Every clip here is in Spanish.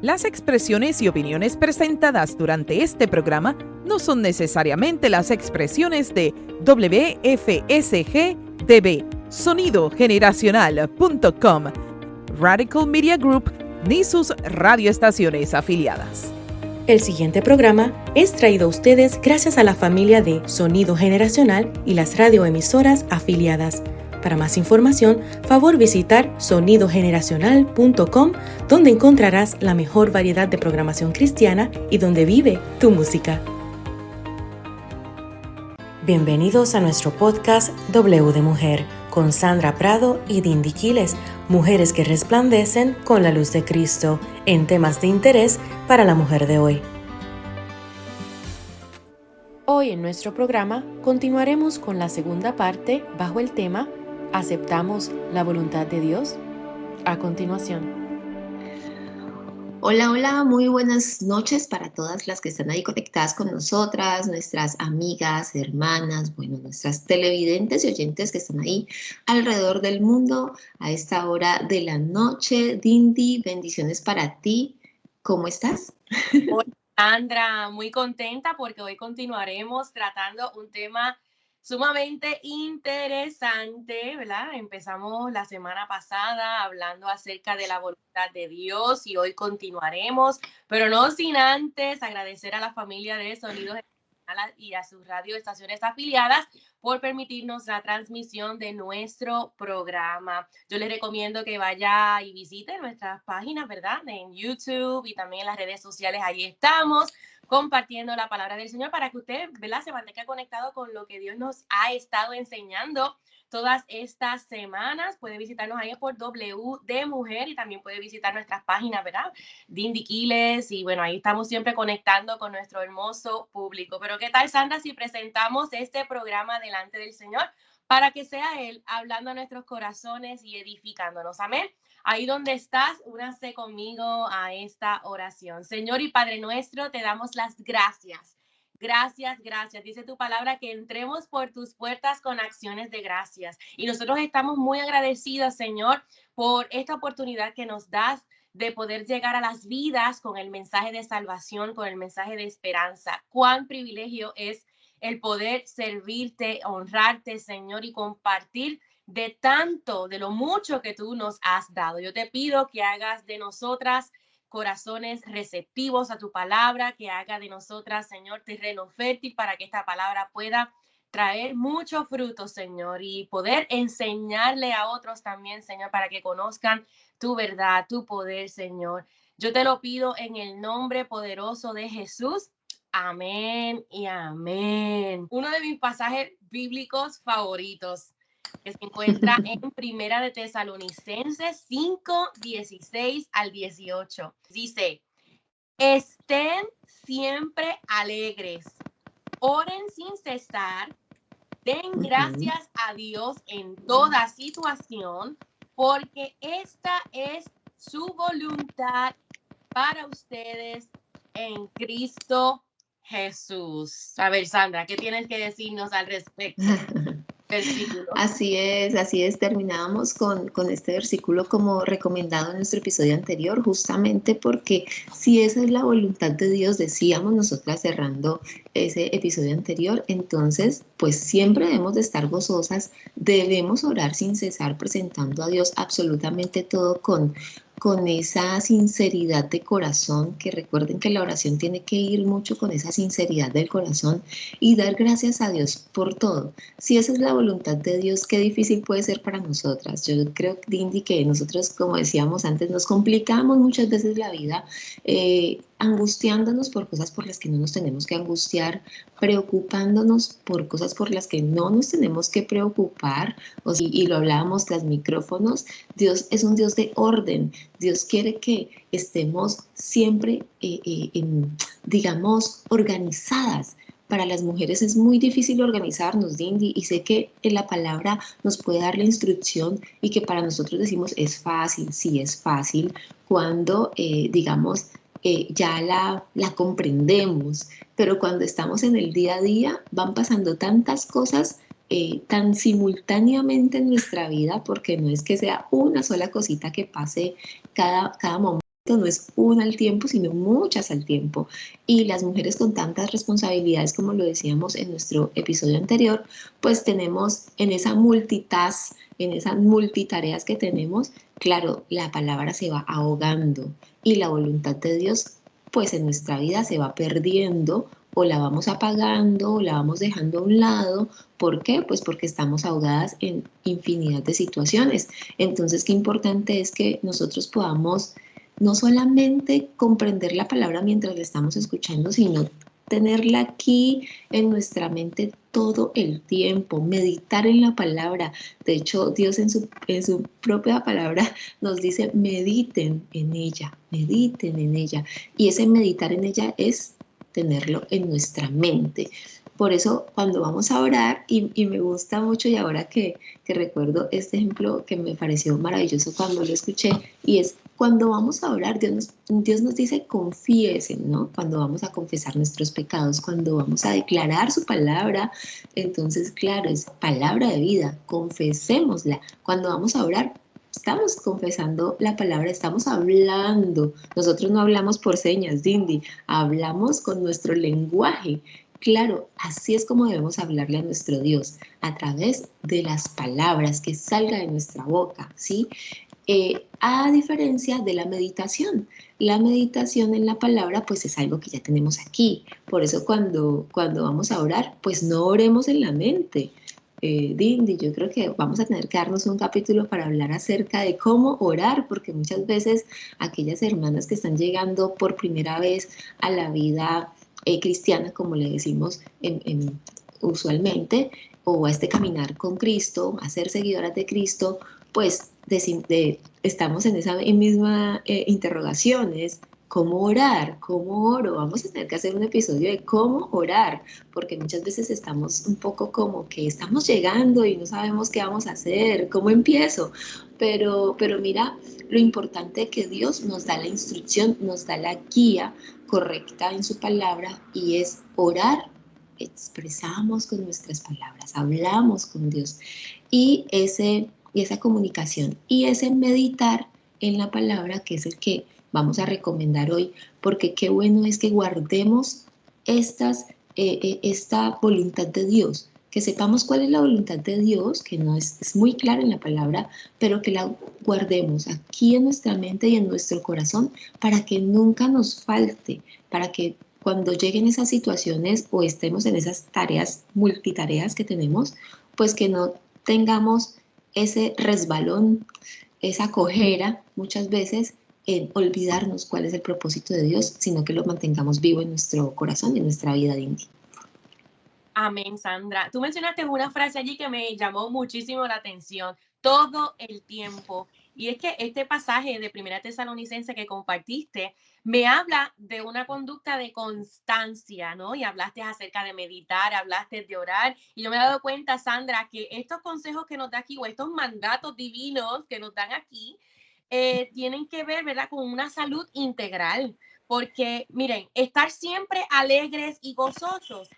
Las expresiones y opiniones presentadas durante este programa no son necesariamente las expresiones de WFSG-TV, sonidogeneracional.com, Radical Media Group, ni sus radioestaciones afiliadas. El siguiente programa es traído a ustedes gracias a la familia de Sonido Generacional y las radioemisoras afiliadas. Para más información, favor visitar sonidogeneracional.com, donde encontrarás la mejor variedad de programación cristiana y donde vive tu música. Bienvenidos a nuestro podcast W de Mujer, con Sandra Prado y Dindy Quiles, mujeres que resplandecen con la luz de Cristo, en temas de interés para la mujer de hoy. Hoy en nuestro programa continuaremos con la segunda parte bajo el tema ¿Aceptamos la voluntad de Dios? A continuación. Hola, hola, muy buenas noches para todas las que están ahí conectadas con nosotras, nuestras amigas, hermanas, nuestras televidentes y oyentes que están ahí alrededor del mundo a esta hora de la noche. Dindy, bendiciones para ti. ¿Cómo estás? Hola, Sandra, muy contenta porque hoy continuaremos tratando un tema sumamente interesante, ¿verdad? Empezamos la semana pasada hablando acerca de la voluntad de Dios y hoy continuaremos, pero no sin antes agradecer a la familia de Sonidos y a sus radioestaciones afiliadas por permitirnos la transmisión de nuestro programa. Yo les recomiendo que vaya y visite nuestras páginas, ¿verdad? En YouTube y también en las redes sociales. Ahí estamos compartiendo la palabra del Señor para que usted, ¿verdad?, se mantenga conectado con lo que Dios nos ha estado enseñando todas estas semanas. Puede visitarnos ahí por W de Mujer y también puede visitar nuestras páginas, ¿verdad? Dindy Quiles, y bueno, ahí estamos siempre conectando con nuestro hermoso público. Pero ¿qué tal, Sandra, si presentamos este programa delante del Señor para que sea Él hablando a nuestros corazones y edificándonos? Amén. Ahí donde estás, únase conmigo a esta oración. Señor y Padre nuestro, te damos las gracias. Gracias, gracias. Dice tu palabra que entremos por tus puertas con acciones de gracias. Y nosotros estamos muy agradecidos, Señor, por esta oportunidad que nos das de poder llegar a las vidas con el mensaje de salvación, con el mensaje de esperanza. Cuán privilegio es el poder servirte, honrarte, Señor, y compartir de tanto, de lo mucho que tú nos has dado. Yo te pido que hagas de nosotras corazones receptivos a tu palabra, que haga de nosotras, Señor, terreno fértil para que esta palabra pueda traer mucho fruto, Señor, y poder enseñarle a otros también, Señor, para que conozcan tu verdad, tu poder, Señor. Yo te lo pido en el nombre poderoso de Jesús. Amén y amén. Uno de mis pasajes bíblicos favoritos que se encuentra en Primera de Tesalonicenses 5, 16 al 18. Dice, estén siempre alegres, oren sin cesar, den gracias a Dios en toda situación, porque esta es su voluntad para ustedes en Cristo Jesús. A ver, Sandra, ¿qué tienes que decirnos al respecto? Versículo. Así es. Terminábamos con este versículo como recomendado en nuestro episodio anterior, justamente porque si esa es la voluntad de Dios, decíamos nosotras cerrando ese episodio anterior, entonces pues siempre debemos de estar gozosas, debemos orar sin cesar, presentando a Dios absolutamente todo con esa sinceridad de corazón, que recuerden que la oración tiene que ir mucho con esa sinceridad del corazón y dar gracias a Dios por todo. Si esa es la voluntad de Dios, qué difícil puede ser para nosotras. Yo creo, Dindy, que nosotros, como decíamos antes, nos complicamos muchas veces la vida angustiándonos por cosas por las que no nos tenemos que angustiar, preocupándonos por cosas por las que no nos tenemos que preocupar. Y lo hablábamos tras micrófonos, Dios es un Dios de orden. Dios quiere que estemos siempre, digamos, organizadas. Para las mujeres es muy difícil organizarnos, Dindy, y sé que en la palabra nos puede dar la instrucción y que para nosotros decimos es fácil, sí es fácil, cuando, digamos, ya la comprendemos, pero cuando estamos en el día a día van pasando tantas cosas tan simultáneamente en nuestra vida, porque no es que sea una sola cosita que pase cada momento. no es una al tiempo, sino muchas al tiempo. Y las mujeres con tantas responsabilidades, como lo decíamos en nuestro episodio anterior, pues tenemos en esa multitask, en esas multitareas que tenemos, claro, la palabra se va ahogando y la voluntad de Dios, pues en nuestra vida se va perdiendo o la vamos apagando o la vamos dejando a un lado. ¿Por qué? Pues porque estamos ahogadas en infinidad de situaciones. Entonces, qué importante es que nosotros podamos no solamente comprender la palabra mientras la estamos escuchando, sino tenerla aquí en nuestra mente todo el tiempo, meditar en la palabra. De hecho, Dios en su propia palabra nos dice, mediten en ella, mediten en ella. Y ese meditar en ella es tenerlo en nuestra mente. Por eso cuando vamos a orar, y me gusta mucho y ahora que recuerdo este ejemplo que me pareció maravilloso cuando lo escuché, y es cuando vamos a orar, Dios nos dice confiesen, ¿no? Cuando vamos a confesar nuestros pecados, cuando vamos a declarar su palabra, entonces claro, es palabra de vida, confesémosla. Cuando vamos a orar, estamos confesando la palabra, estamos hablando. Nosotros no hablamos por señas, Dindy, hablamos con nuestro lenguaje. Claro, así es como debemos hablarle a nuestro Dios, a través de las palabras que salga de nuestra boca, ¿sí? A diferencia de la meditación en la palabra pues es algo que ya tenemos aquí. Por eso cuando vamos a orar, pues no oremos en la mente. Dindy, yo creo que vamos a tener que darnos un capítulo para hablar acerca de cómo orar, porque muchas veces aquellas hermanas que están llegando por primera vez a la vida cristiana, como le decimos usualmente, o a este caminar con Cristo, a ser seguidoras de Cristo, pues estamos en esa misma interrogación, es cómo orar, cómo oro. Vamos a tener que hacer un episodio de cómo orar, porque muchas veces estamos un poco como que estamos llegando y no sabemos qué vamos a hacer, cómo empiezo. Pero mira, lo importante es que Dios nos da la instrucción, nos da la guía correcta en su palabra y es orar. Expresamos con nuestras palabras, hablamos con Dios y esa comunicación y ese meditar en la palabra, que es el que vamos a recomendar hoy, porque qué bueno es que guardemos esta voluntad de Dios, que sepamos cuál es la voluntad de Dios, que no es muy clara en la palabra, pero que la guardemos aquí en nuestra mente y en nuestro corazón para que nunca nos falte, para que cuando lleguen esas situaciones o estemos en esas tareas, multitareas que tenemos, pues que no tengamos ese resbalón, esa cojera muchas veces en olvidarnos cuál es el propósito de Dios, sino que lo mantengamos vivo en nuestro corazón y en nuestra vida diaria. Amén, Sandra. Tú mencionaste una frase allí que me llamó muchísimo la atención, todo el tiempo. Y es que este pasaje de Primera Tesalonicense que compartiste me habla de una conducta de constancia, ¿no? Y hablaste acerca de meditar, hablaste de orar. Y yo me he dado cuenta, Sandra, que estos consejos que nos da aquí o estos mandatos divinos que nos dan aquí tienen que ver, ¿verdad?, con una salud integral. Porque, miren, estar siempre alegres y gozosos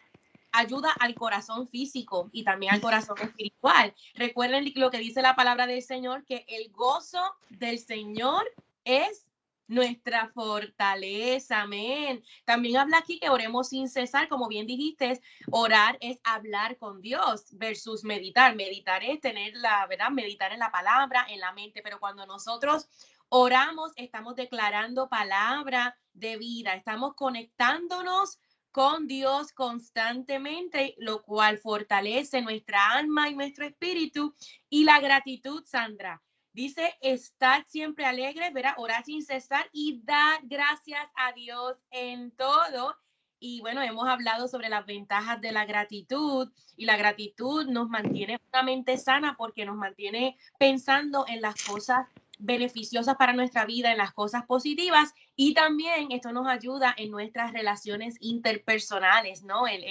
ayuda al corazón físico y también al corazón espiritual. Recuerden lo que dice la palabra del Señor, que el gozo del Señor es nuestra fortaleza. Amén. También habla aquí que oremos sin cesar, como bien dijiste, orar es hablar con Dios versus meditar. Meditar es tener la verdad, meditar en la palabra, en la mente, pero cuando nosotros oramos, estamos declarando palabra de vida, estamos conectándonos con Dios constantemente, lo cual fortalece nuestra alma y nuestro espíritu. Y la gratitud, Sandra, dice estar siempre alegre, ¿verdad? Orar sin cesar y dar gracias a Dios en todo. Y bueno, hemos hablado sobre las ventajas de la gratitud y la gratitud nos mantiene una mente sana porque nos mantiene pensando en las cosas beneficiosas para nuestra vida, en las cosas positivas, y también esto nos ayuda en nuestras relaciones interpersonales, ¿no? El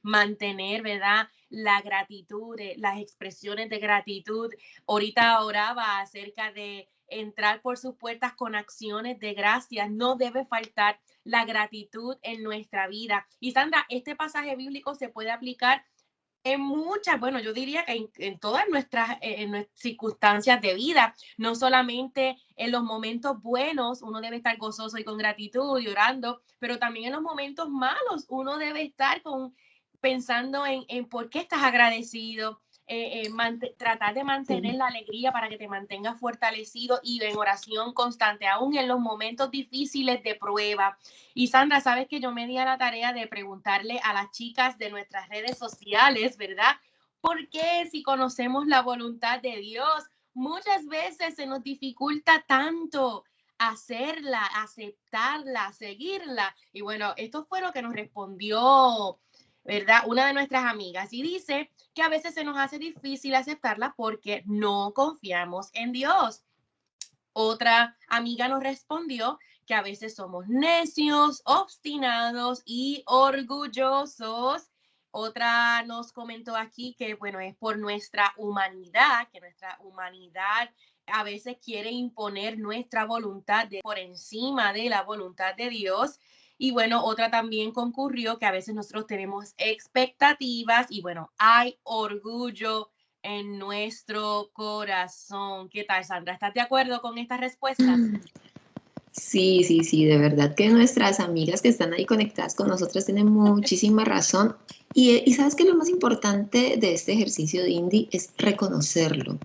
mantener, ¿verdad?, la gratitud, las expresiones de gratitud. Ahorita oraba acerca de entrar por sus puertas con acciones de gracias. No debe faltar la gratitud en nuestra vida. Y Sandra, este pasaje bíblico se puede aplicar En muchas, bueno, yo diría que en todas nuestras circunstancias de vida, no solamente en los momentos buenos, uno debe estar gozoso y con gratitud y orando, pero también en los momentos malos, uno debe estar pensando en por qué estás agradecido, tratar de mantener Sí. la alegría para que te mantengas fortalecido y en oración constante, aún en los momentos difíciles de prueba. Y Sandra, sabes que yo me di a la tarea de preguntarle a las chicas de nuestras redes sociales, ¿verdad? ¿Por qué si conocemos la voluntad de Dios, muchas veces se nos dificulta tanto hacerla, aceptarla, seguirla? Y bueno, esto fue lo que nos respondió, ¿verdad? Una de nuestras amigas y dice que a veces se nos hace difícil aceptarla porque no confiamos en Dios. Otra amiga nos respondió que a veces somos necios, obstinados y orgullosos. Otra nos comentó aquí que, bueno, es por nuestra humanidad, que nuestra humanidad a veces quiere imponer nuestra voluntad por encima de la voluntad de Dios. Y bueno, otra también concurrió que a veces nosotros tenemos expectativas y bueno, hay orgullo en nuestro corazón. ¿Qué tal, Sandra? ¿Estás de acuerdo con estas respuestas? Sí, sí, sí, de verdad que nuestras amigas que están ahí conectadas con nosotras tienen muchísima razón. Y sabes que lo más importante de este ejercicio de Indy es reconocerlo.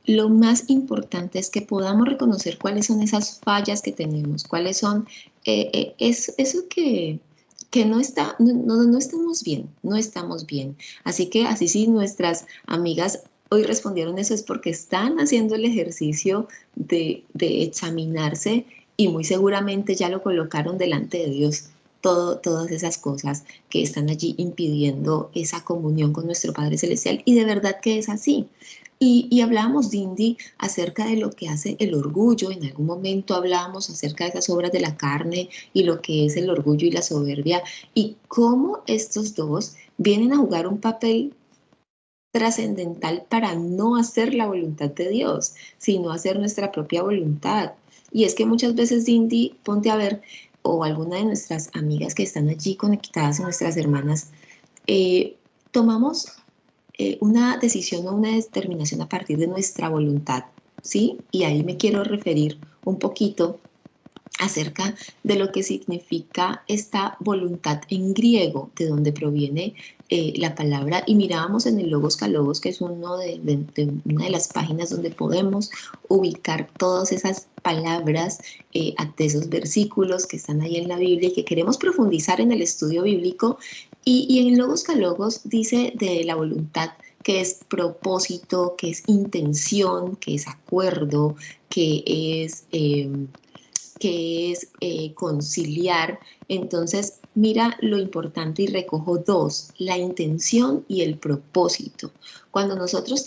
Lo más importante es que podamos reconocer cuáles son esas fallas que tenemos, cuáles son eso que no está, no estamos bien, no estamos bien. Así que así sí nuestras amigas hoy respondieron eso es porque están haciendo el ejercicio de examinarse y muy seguramente ya lo colocaron delante de Dios. Todas esas cosas que están allí impidiendo esa comunión con nuestro Padre Celestial y de verdad que es así. Y hablábamos, Dindy, acerca de lo que hace el orgullo. En algún momento hablábamos acerca de esas obras de la carne y lo que es el orgullo y la soberbia y cómo estos dos vienen a jugar un papel trascendental para no hacer la voluntad de Dios, sino hacer nuestra propia voluntad. Y es que muchas veces, Dindy, ponte a ver, o alguna de nuestras amigas que están allí conectadas, nuestras hermanas, tomamos una decisión o una determinación a partir de nuestra voluntad, ¿sí? Y ahí me quiero referir un poquito acerca de lo que significa esta voluntad en griego, de donde proviene la palabra, y mirábamos en el Logos Kalogos, que es una de las páginas donde podemos ubicar todas esas palabras de esos versículos que están ahí en la Biblia y que queremos profundizar en el estudio bíblico, y en el Logos Kalogos dice de la voluntad que es propósito, que es intención, que es acuerdo, que es conciliar. Entonces, mira lo importante y recojo dos, la intención y el propósito. Cuando nosotros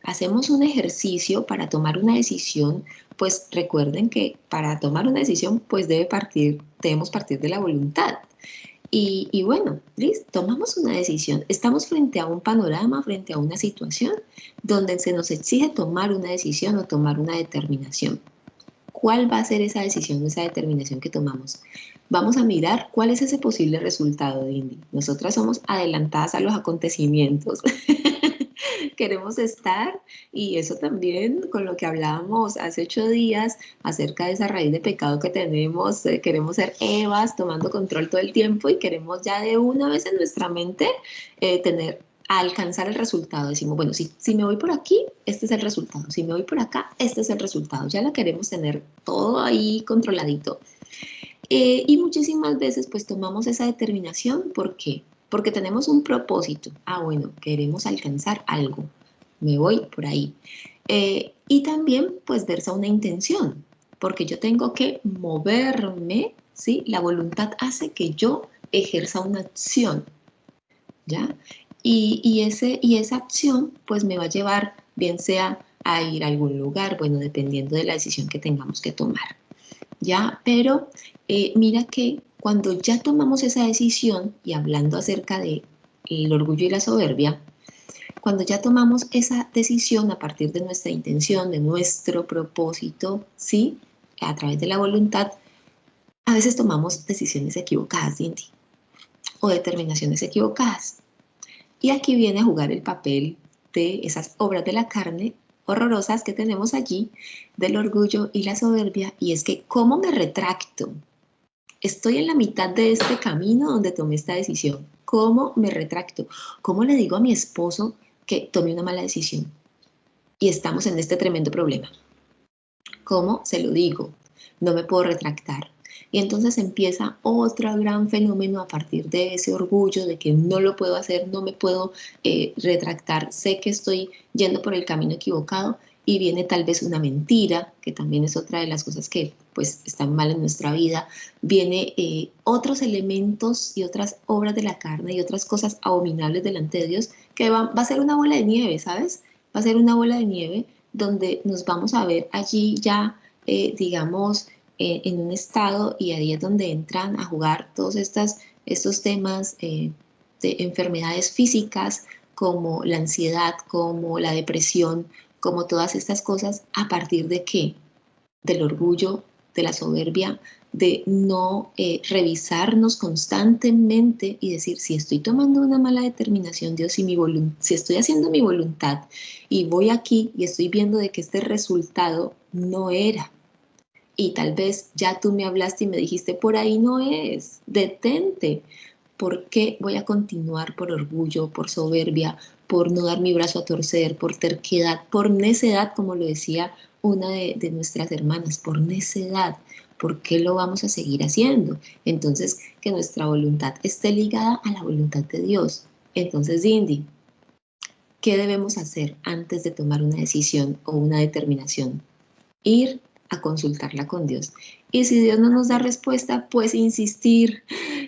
hacemos un ejercicio para tomar una decisión, pues recuerden que para tomar una decisión, pues debemos partir de la voluntad. Y bueno, listo, tomamos una decisión. Estamos frente a un panorama, frente a una situación donde se nos exige tomar una decisión o tomar una determinación. ¿Cuál va a ser esa decisión, esa determinación que tomamos? Vamos a mirar cuál es ese posible resultado, Indy. Nosotras somos adelantadas a los acontecimientos. Queremos estar, y eso también con lo que hablábamos hace 8 días acerca de esa raíz de pecado que tenemos, queremos ser Evas tomando control todo el tiempo y queremos ya de una vez en nuestra mente alcanzar el resultado. Decimos, bueno, si me voy por aquí, este es el resultado. Si me voy por acá, este es el resultado. Ya la queremos tener todo ahí controladito. Y muchísimas veces pues tomamos esa determinación. ¿Por qué? Porque tenemos un propósito. Ah, bueno, queremos alcanzar algo. Me voy por ahí. Y también pues versa una intención. Porque yo tengo que moverme, ¿sí? La voluntad hace que yo ejerza una acción, ¿ya? Y esa acción pues me va a llevar, bien sea a ir a algún lugar, bueno, dependiendo de la decisión que tengamos que tomar, ¿ya? Pero mira que cuando ya tomamos esa decisión, y hablando acerca de el orgullo y la soberbia, cuando ya tomamos esa decisión a partir de nuestra intención, de nuestro propósito, ¿sí? A través de la voluntad, a veces tomamos decisiones equivocadas, Cindy, o determinaciones equivocadas. Y aquí viene a jugar el papel de esas obras de la carne horrorosas que tenemos allí, del orgullo y la soberbia, y es que ¿cómo me retracto? Estoy en la mitad de este camino donde tomé esta decisión. ¿Cómo me retracto? ¿Cómo le digo a mi esposo que tome una mala decisión? Y estamos en este tremendo problema. ¿Cómo se lo digo? No me puedo retractar. Y entonces empieza otro gran fenómeno a partir de ese orgullo de que no lo puedo hacer, no me puedo retractar, sé que estoy yendo por el camino equivocado y viene tal vez una mentira, que también es otra de las cosas que pues están mal en nuestra vida, viene otros elementos y otras obras de la carne y otras cosas abominables delante de Dios, que va a ser una bola de nieve, ¿sabes? Va a ser una bola de nieve donde nos vamos a ver allí ya, digamos, en un estado, y ahí es donde entran a jugar todos estos temas de enfermedades físicas como la ansiedad, como la depresión, como todas estas cosas, ¿a partir de qué? Del orgullo, de la soberbia, de no revisarnos constantemente y decir, si estoy tomando una mala determinación, Dios, si estoy haciendo mi voluntad y voy aquí y estoy viendo de que este resultado no era, y tal vez ya tú me hablaste y me dijiste, por ahí no es, detente. ¿Por qué voy a continuar por orgullo, por soberbia, por no dar mi brazo a torcer, por terquedad, por necedad, como lo decía una de nuestras hermanas, por necedad? ¿Por qué lo vamos a seguir haciendo? Entonces, que nuestra voluntad esté ligada a la voluntad de Dios. Entonces, Cindy, ¿qué debemos hacer antes de tomar una decisión o una determinación? Ir a consultarla con Dios. Y si Dios no nos da respuesta, pues insistir,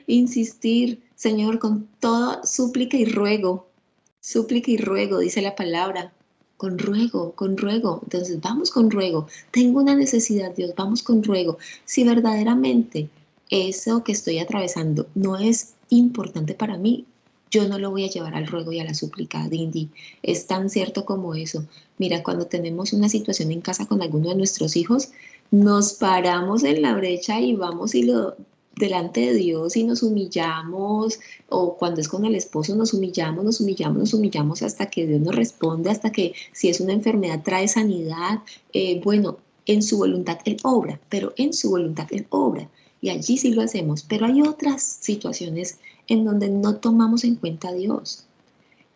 insistir, Señor, con toda súplica y ruego, dice la palabra, con ruego, con ruego. Entonces vamos con ruego. Tengo una necesidad, Dios, vamos con ruego. Si verdaderamente eso que estoy atravesando no es importante para mí, yo no lo voy a llevar al ruego y a la súplica, Dindy. Es tan cierto como eso. Mira, cuando tenemos una situación en casa con alguno de nuestros hijos, nos paramos en la brecha y vamos y lo delante de Dios y nos humillamos, o cuando es con el esposo nos humillamos, nos humillamos, nos humillamos hasta que Dios nos responde, hasta que si es una enfermedad trae sanidad. Bueno, en su voluntad Él obra, pero en su voluntad Él obra. Y allí sí lo hacemos, pero hay otras situaciones en donde no tomamos en cuenta a Dios.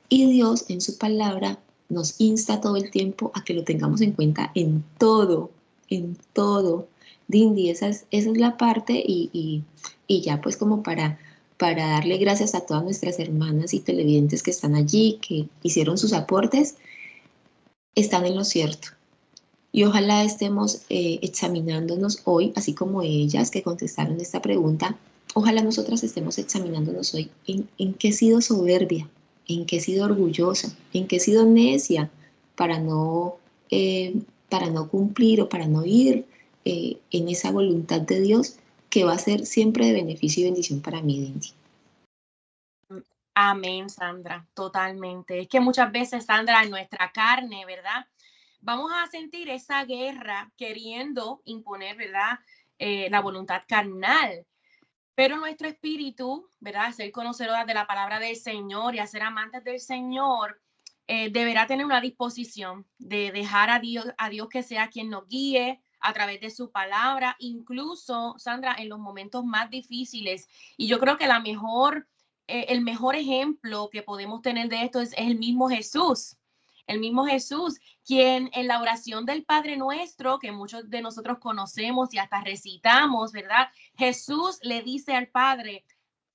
Y Dios en su palabra nos insta todo el tiempo a que lo tengamos en cuenta en todo, en todo. Dindy, esa es la parte, y ya pues como para darle gracias a todas nuestras hermanas y televidentes que están allí, que hicieron sus aportes, están en lo cierto. Y ojalá estemos examinándonos hoy, así como ellas que contestaron esta pregunta, ojalá nosotras estemos examinándonos hoy en qué he sido soberbia, en qué he sido orgullosa, en qué he sido necia para no, eh, para no cumplir o para no ir en esa voluntad de Dios que va a ser siempre de beneficio y bendición para mí, Dindy. Amén, Sandra, totalmente. Es que muchas veces, Sandra, en nuestra carne, ¿verdad? Vamos a sentir esa guerra queriendo imponer, ¿verdad? La voluntad carnal. Pero nuestro espíritu, ¿verdad? Ser conocedoras de la palabra del Señor y a ser amantes del Señor, deberá tener una disposición de dejar a Dios que sea quien nos guíe a través de su palabra, incluso, Sandra, en los momentos más difíciles. Y yo creo que el mejor ejemplo que podemos tener de esto es el mismo Jesús. El mismo Jesús, quien en la oración del Padre Nuestro, que muchos de nosotros conocemos y hasta recitamos, ¿verdad? Jesús le dice al Padre,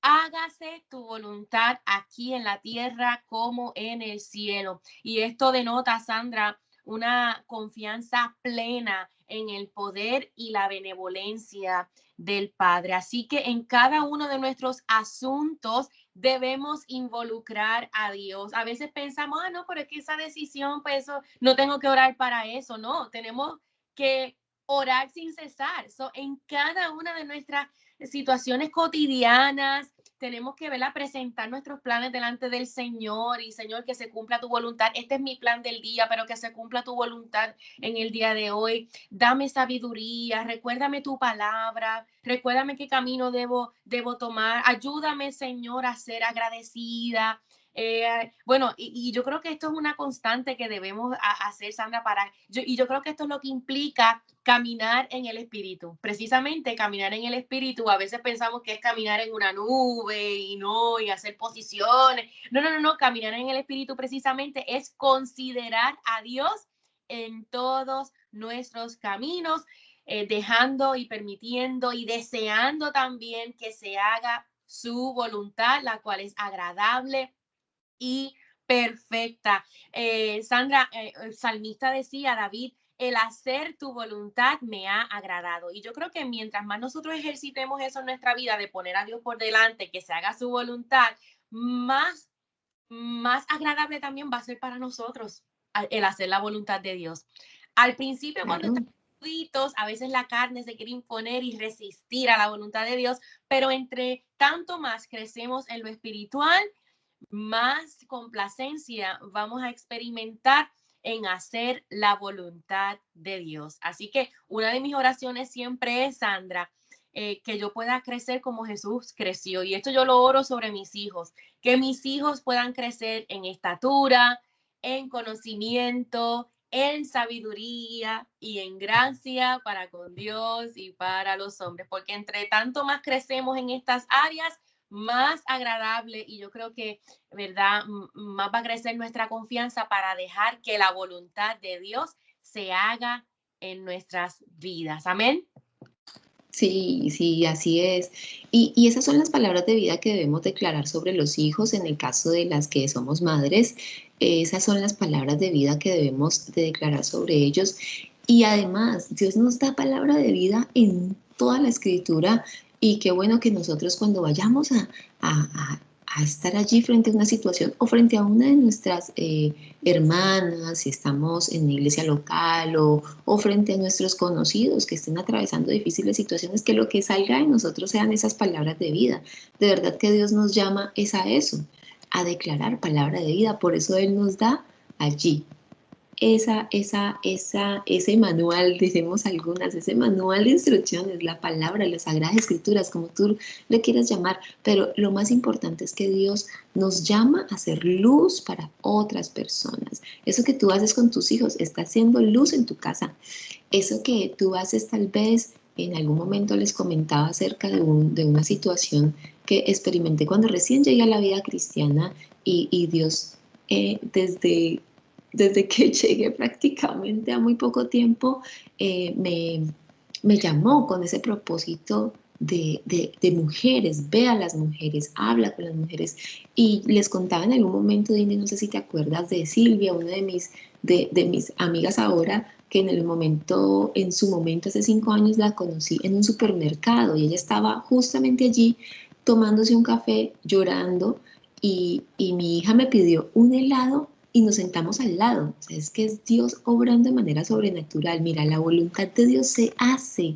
hágase tu voluntad aquí en la tierra como en el cielo. Y esto denota, Sandra, una confianza plena en el poder y la benevolencia del Padre. Así que en cada uno de nuestros asuntos debemos involucrar a Dios. A veces pensamos, no, pero es que esa decisión, pues eso, no tengo que orar para eso. No, tenemos que orar sin cesar. En cada una de nuestras situaciones cotidianas, tenemos que presentar nuestros planes delante del Señor y Señor, que se cumpla tu voluntad. Este es mi plan del día, pero que se cumpla tu voluntad en el día de hoy. Dame sabiduría, recuérdame tu palabra, recuérdame qué camino debo tomar. Ayúdame, Señor, a ser agradecida. Bueno, y yo creo que esto es una constante que debemos hacer, Sandra, y yo creo que esto es lo que implica caminar en el espíritu. Precisamente caminar en el espíritu, a veces pensamos que es caminar en una nube y hacer posiciones. No, caminar en el espíritu precisamente es considerar a Dios en todos nuestros caminos, dejando y permitiendo y deseando también que se haga su voluntad, la cual es agradable y perfecta. Sandra, el salmista decía, David, el hacer tu voluntad me ha agradado. Y yo creo que mientras más nosotros ejercitemos eso en nuestra vida, de poner a Dios por delante, que se haga su voluntad, más, más agradable también va a ser para nosotros el hacer la voluntad de Dios. Al principio, cuando Claro. estamos chiquitos, a veces la carne se quiere imponer y resistir a la voluntad de Dios, pero entre tanto más crecemos en lo espiritual, más complacencia vamos a experimentar en hacer la voluntad de Dios. Así que una de mis oraciones siempre es, Sandra, que yo pueda crecer como Jesús creció. Y esto yo lo oro sobre mis hijos, que mis hijos puedan crecer en estatura, en conocimiento, en sabiduría y en gracia para con Dios y para los hombres, porque entre tanto más crecemos en estas áreas, más agradable, y yo creo que, ¿verdad? Más va a crecer nuestra confianza para dejar que la voluntad de Dios se haga en nuestras vidas. Amén. Sí, sí, así es. Y esas son las palabras de vida que debemos declarar sobre los hijos en el caso de las que somos madres. Esas son las palabras de vida que debemos de declarar sobre ellos. Y además, Dios nos da palabra de vida en toda la escritura. Y qué bueno que nosotros cuando vayamos a, a estar allí frente a una situación o frente a una de nuestras hermanas, si estamos en la iglesia local o frente a nuestros conocidos que estén atravesando difíciles situaciones, que lo que salga de nosotros sean esas palabras de vida. De verdad que Dios nos llama es a eso, a declarar palabra de vida. Por eso Él nos da allí ese manual, decimos algunas, ese manual de instrucciones, la palabra, las sagradas escrituras, como tú le quieras llamar, pero lo más importante es que Dios nos llama a ser luz para otras personas. Eso que tú haces con tus hijos está haciendo luz en tu casa. Eso que tú haces tal vez, en algún momento les comentaba acerca de una situación que experimenté cuando recién llegué a la vida cristiana y Dios desde que llegué prácticamente a muy poco tiempo, me llamó con ese propósito de mujeres, ve a las mujeres, habla con las mujeres. Y les contaba en algún momento, Dini, no sé si te acuerdas de Silvia, una de mis amigas ahora, que en su momento, hace 5 años, la conocí en un supermercado y ella estaba justamente allí tomándose un café, llorando, y mi hija me pidió un helado y nos sentamos al lado. O sea, es que es Dios obrando de manera sobrenatural. Mira, la voluntad de Dios se hace,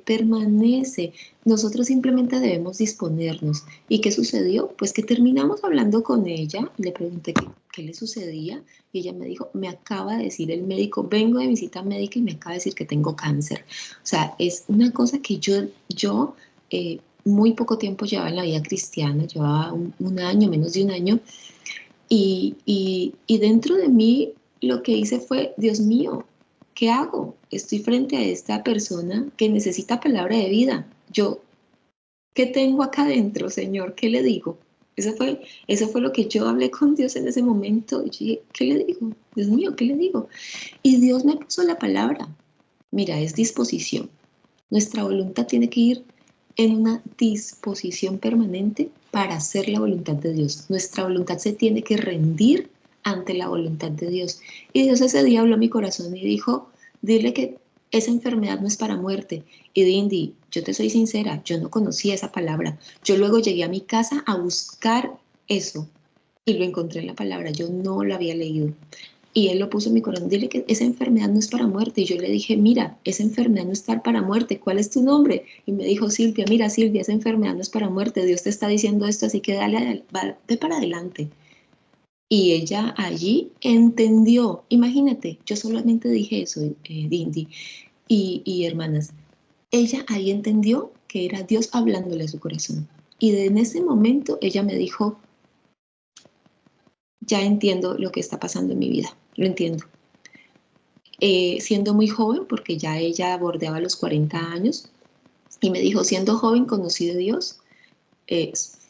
permanece. Nosotros simplemente debemos disponernos. ¿Y qué sucedió? Pues que terminamos hablando con ella. Le pregunté qué le sucedía y ella me dijo, me acaba de decir el médico, vengo de visita médica y me acaba de decir que tengo cáncer. O sea, es una cosa que yo muy poco tiempo llevaba en la vida cristiana, llevaba un año, menos de un año, y dentro de mí lo que hice fue, Dios mío, ¿qué hago? Estoy frente a esta persona que necesita palabra de vida. Yo, ¿qué tengo acá adentro, Señor? ¿Qué le digo? Eso fue lo que yo hablé con Dios en ese momento. Y dije, ¿qué le digo? Dios mío, ¿qué le digo? Y Dios me puso la palabra. Mira, es disposición. Nuestra voluntad tiene que ir en una disposición permanente para hacer la voluntad de Dios. Nuestra voluntad se tiene que rendir ante la voluntad de Dios. Y Dios ese día habló a mi corazón y dijo, dile que esa enfermedad no es para muerte. Y Dindy, yo te soy sincera, yo no conocía esa palabra. Yo luego llegué a mi casa a buscar eso y lo encontré en la palabra. Yo no lo había leído. Y él lo puso en mi corazón, dile que esa enfermedad no es para muerte. Y yo le dije, mira, esa enfermedad no está para muerte, ¿cuál es tu nombre? Y me dijo, Silvia, mira, Silvia, esa enfermedad no es para muerte, Dios te está diciendo esto, así que dale, ve para adelante. Y ella allí entendió, imagínate, yo solamente dije eso, Dindy y hermanas, ella ahí entendió que era Dios hablándole a su corazón. Y en ese momento ella me dijo, ya entiendo lo que está pasando en mi vida, lo entiendo. Siendo muy joven, porque ya ella bordeaba los 40 años, y me dijo, siendo joven conocí de Dios,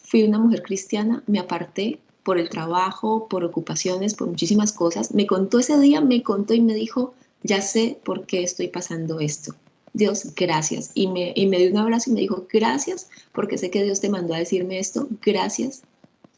fui una mujer cristiana, me aparté por el trabajo, por ocupaciones, por muchísimas cosas. Me contó ese día, me contó y me dijo, ya sé por qué estoy pasando esto. Dios, gracias. Y me dio un abrazo y me dijo, gracias, porque sé que Dios te mandó a decirme esto. Gracias.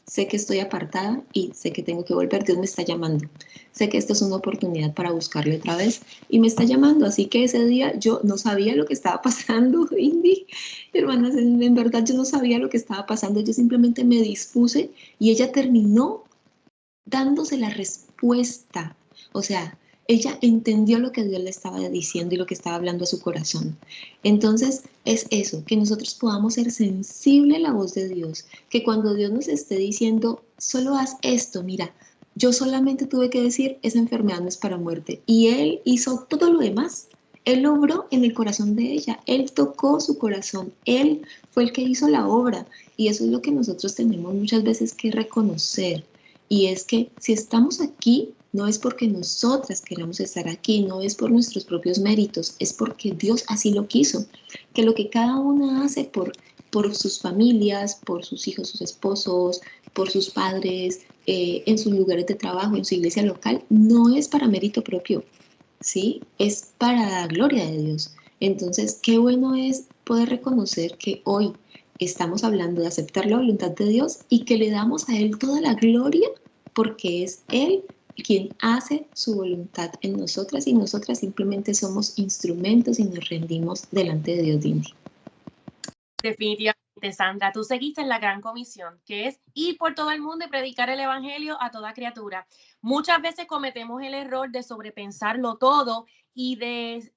Sé que estoy apartada y sé que tengo que volver. Dios me está llamando. Sé que esto es una oportunidad para buscarle otra vez y me está llamando. Así que ese día yo no sabía lo que estaba pasando, Indy. Hermanas, en verdad yo no sabía lo que estaba pasando. Yo simplemente me dispuse y ella terminó dándose la respuesta. O sea, ella entendió lo que Dios le estaba diciendo y lo que estaba hablando a su corazón. Entonces, es eso, que nosotros podamos ser sensibles a la voz de Dios, que cuando Dios nos esté diciendo, solo haz esto, mira, yo solamente tuve que decir, esa enfermedad no es para muerte. Y Él hizo todo lo demás. Él obró en el corazón de ella, Él tocó su corazón, Él fue el que hizo la obra. Y eso es lo que nosotros tenemos muchas veces que reconocer. Y es que si estamos aquí, no es porque nosotras queramos estar aquí, no es por nuestros propios méritos, es porque Dios así lo quiso. Que lo que cada una hace por sus familias, por sus hijos, sus esposos, por sus padres, en sus lugares de trabajo, en su iglesia local, no es para mérito propio, ¿sí? Es para la gloria de Dios. Entonces, qué bueno es poder reconocer que hoy estamos hablando de aceptar la voluntad de Dios y que le damos a Él toda la gloria porque es Él quien hace su voluntad en nosotras y nosotras simplemente somos instrumentos y nos rendimos delante de Dios, Dindy. Definitivamente, Sandra, tú seguiste en la gran comisión, que es ir por todo el mundo y predicar el evangelio a toda criatura. Muchas veces cometemos el error de sobrepensarlo todo y de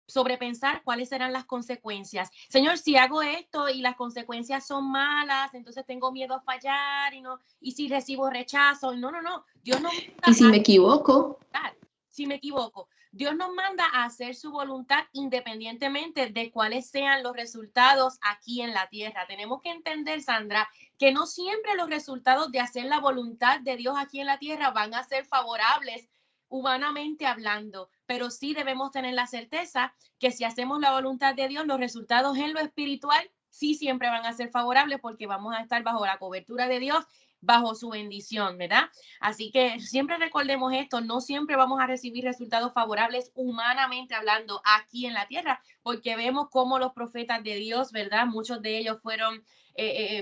sobrepensar cuáles serán las consecuencias. Señor, si hago esto y las consecuencias son malas, entonces tengo miedo a fallar y si recibo rechazo. No, no, no. Dios no Y si me equivoco, si me equivoco. Dios nos manda a hacer su voluntad independientemente de cuáles sean los resultados aquí en la tierra. Tenemos que entender, Sandra, que no siempre los resultados de hacer la voluntad de Dios aquí en la tierra van a ser favorables humanamente hablando, pero sí debemos tener la certeza que si hacemos la voluntad de Dios, los resultados en lo espiritual sí siempre van a ser favorables porque vamos a estar bajo la cobertura de Dios, bajo su bendición, ¿verdad? Así que siempre recordemos esto, no siempre vamos a recibir resultados favorables humanamente hablando aquí en la tierra, porque vemos cómo los profetas de Dios, ¿verdad? Muchos de ellos fueron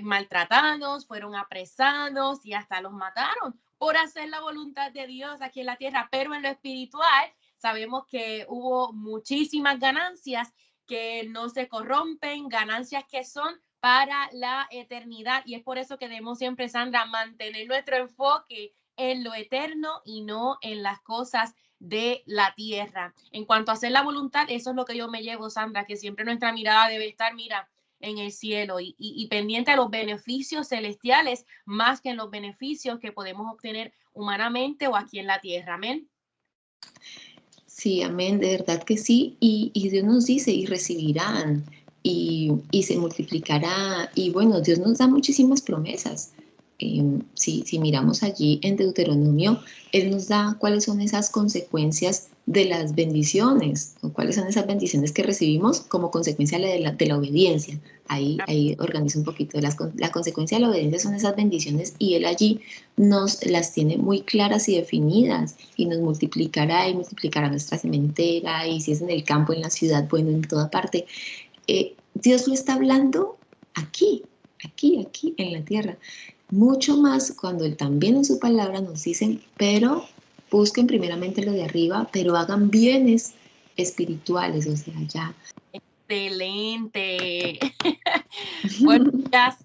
maltratados, fueron apresados y hasta los mataron por hacer la voluntad de Dios aquí en la tierra, pero en lo espiritual sabemos que hubo muchísimas ganancias que no se corrompen, ganancias que son para la eternidad. Y es por eso que debemos siempre, Sandra, mantener nuestro enfoque en lo eterno y no en las cosas de la tierra. En cuanto a hacer la voluntad, eso es lo que yo me llevo, Sandra, que siempre nuestra mirada debe estar, mira, en el cielo y pendiente a los beneficios celestiales más que en los beneficios que podemos obtener humanamente o aquí en la tierra. Amén. sí, amén, de verdad que sí. Y Dios nos dice, y recibirán, y se multiplicará. Y bueno, Dios nos da muchísimas promesas. Si miramos allí en Deuteronomio, Él nos da cuáles son esas consecuencias de las bendiciones, o cuáles son esas bendiciones que recibimos como consecuencia de la obediencia. Ahí organizo un poquito. La consecuencia de la obediencia son esas bendiciones y Él allí nos las tiene muy claras y definidas y nos multiplicará y multiplicará nuestra sementera y si es en el campo, en la ciudad, bueno, en toda parte. Dios lo está hablando aquí, aquí en la tierra. Mucho más cuando Él también en su palabra nos dicen, pero busquen primeramente lo de arriba, pero hagan bienes espirituales, o sea, ya. Excelente. Bueno, ya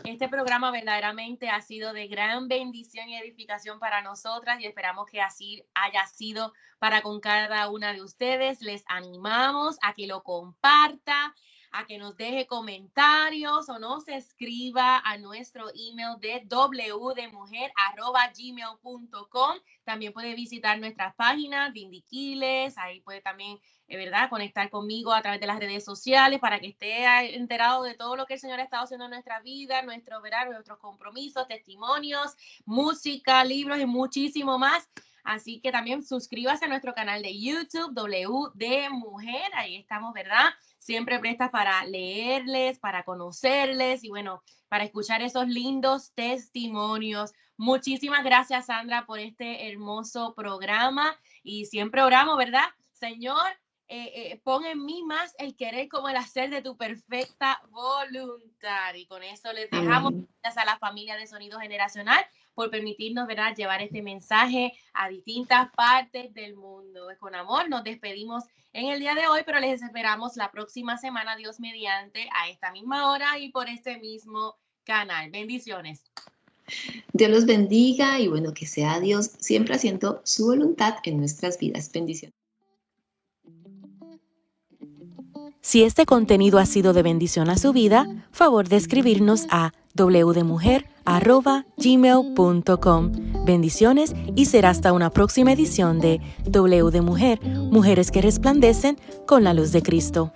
este programa verdaderamente ha sido de gran bendición y edificación para nosotras y esperamos que así haya sido para con cada una de ustedes. Les animamos a que lo comparta, a que nos deje comentarios o nos escriba a nuestro email de wdemujer@gmail.com. También puede visitar nuestras páginas de Indiquiles, ahí puede también ¿verdad? Conectar conmigo a través de las redes sociales para que esté enterado de todo lo que el Señor ha estado haciendo en nuestra vida, ¿verdad? Nuestros compromisos, testimonios, música, libros y muchísimo más. Así que también suscríbase a nuestro canal de YouTube, WD Mujer. Ahí estamos, ¿verdad? Siempre prestas para leerles, para conocerles y bueno, para escuchar esos lindos testimonios. Muchísimas gracias, Sandra, por este hermoso programa y siempre oramos, ¿verdad? Señor, pon en mí más el querer como el hacer de tu perfecta voluntad. Y con eso les dejamos gracias a la familia de Sonido Generacional por permitirnos, ¿verdad?, llevar este mensaje a distintas partes del mundo. Con amor nos despedimos en el día de hoy, pero les esperamos la próxima semana, Dios mediante, a esta misma hora y por este mismo canal. Bendiciones. Dios los bendiga y bueno, que sea Dios siempre haciendo su voluntad en nuestras vidas. Bendiciones. Si este contenido ha sido de bendición a su vida, favor de escribirnos a wdemujer@gmail.com. Bendiciones y será hasta una próxima edición de W de Mujer, Mujeres que resplandecen con la luz de Cristo.